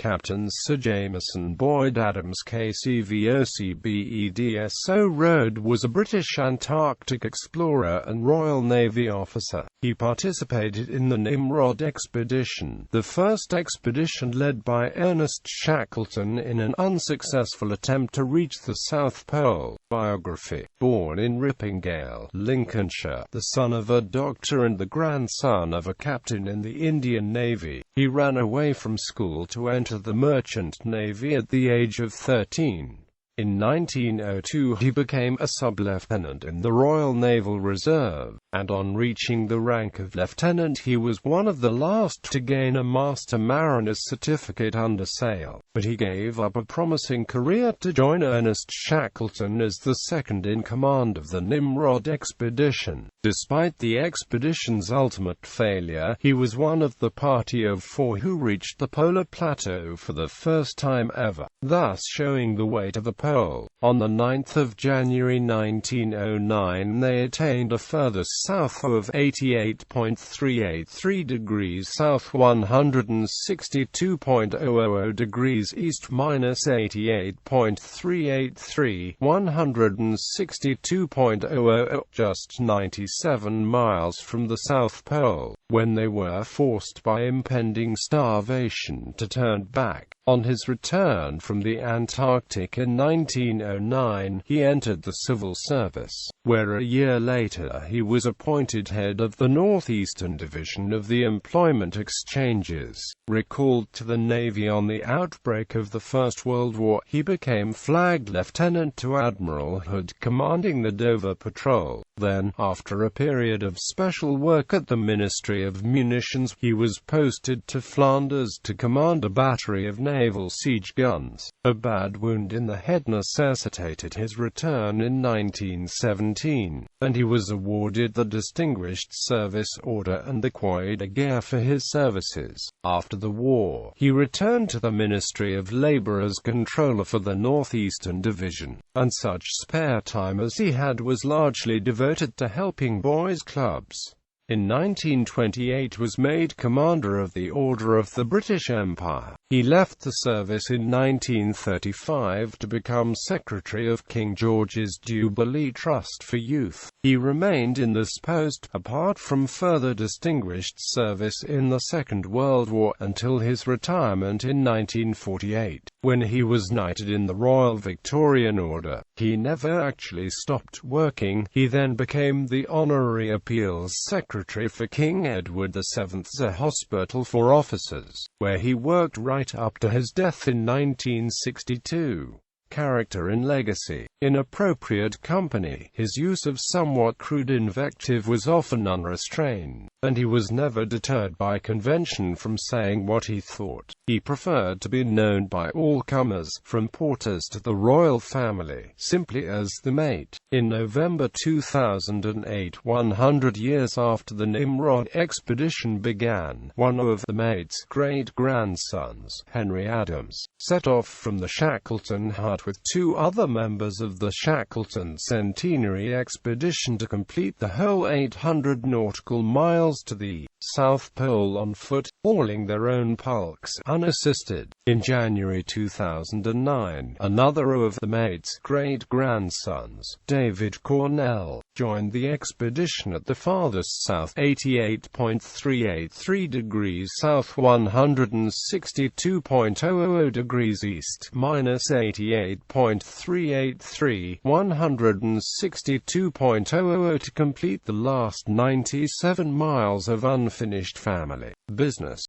Captains Sir Jameson Adams KCVO CBEDSO Road was a British Antarctic explorer and Royal Navy officer. He participated in the Nimrod Expedition, the first expedition led by Ernest Shackleton in an unsuccessful attempt to reach the South Pole. Biography. Born in Rippingale, Lincolnshire, the son of a doctor and the grandson of a captain in the Indian Navy, he ran away from school to enter the Merchant Navy at the age of 13. In 1902 he became a sub-lieutenant in the Royal Naval Reserve, and on reaching the rank of lieutenant he was one of the last to gain a Master Mariner's certificate under sail. But he gave up a promising career to join Ernest Shackleton as the second-in-command of the Nimrod Expedition. Despite the expedition's ultimate failure, he was one of the party of 4 who reached the polar plateau for the first time ever, thus showing the way to the pole. On the 9th of January 1909 they attained a furthest south of 88.383 degrees south 162.000 degrees east minus 88.383 162.000, just 97 miles from the South Pole, when they were forced by impending starvation to turn back. On his return from the Antarctic in 1909, he entered the civil service, where a year later he was appointed head of the Northeastern Division of the Employment Exchanges. Recalled to the Navy on the outbreak of the First World War, he became flag lieutenant to Admiral Hood, commanding the Dover Patrol. Then, after a period of special work at the Ministry of Munitions, he was posted to Flanders to command a battery of naval siege guns. A bad wound in the head necessitated his return in 1917, and he was awarded the Distinguished Service Order and the Croix de Guerre for his services. After the war, he returned to the Ministry of Labour as controller for the Northeastern Division, and such spare time as he had was largely devoted to helping boys' clubs. In 1928 was made Commander of the Order of the British Empire. He left the service in 1935 to become Secretary of King George's Jubilee Trust for Youth. He remained in this post, apart from further distinguished service in the Second World War, until his retirement in 1948, when he was knighted in the Royal Victorian Order. He never actually stopped working. He then became the Honorary Appeals Secretary for King Edward VII's Hospital for Officers, where he worked right up to his death in 1962. Character and legacy. In appropriate company, his use of somewhat crude invective was often unrestrained, and he was never deterred by convention from saying what he thought. He preferred to be known by all comers, from porters to the royal family, simply as the mate. In November 2008, 100 years after the Nimrod expedition began, one of the mate's great-grandsons, Henry Adams, set off from the Shackleton hut with 2 other members of the Shackleton Centenary Expedition to complete the whole 800 nautical miles to the South Pole on foot, hauling their own pulks, unassisted. In January 2009, another of the mate's great-grandsons, David Cornell, joined the expedition at the farthest south, 88.383 degrees south 162.000 degrees east, minus 88.383 162.000, to complete the last 97 miles of unfinished family business.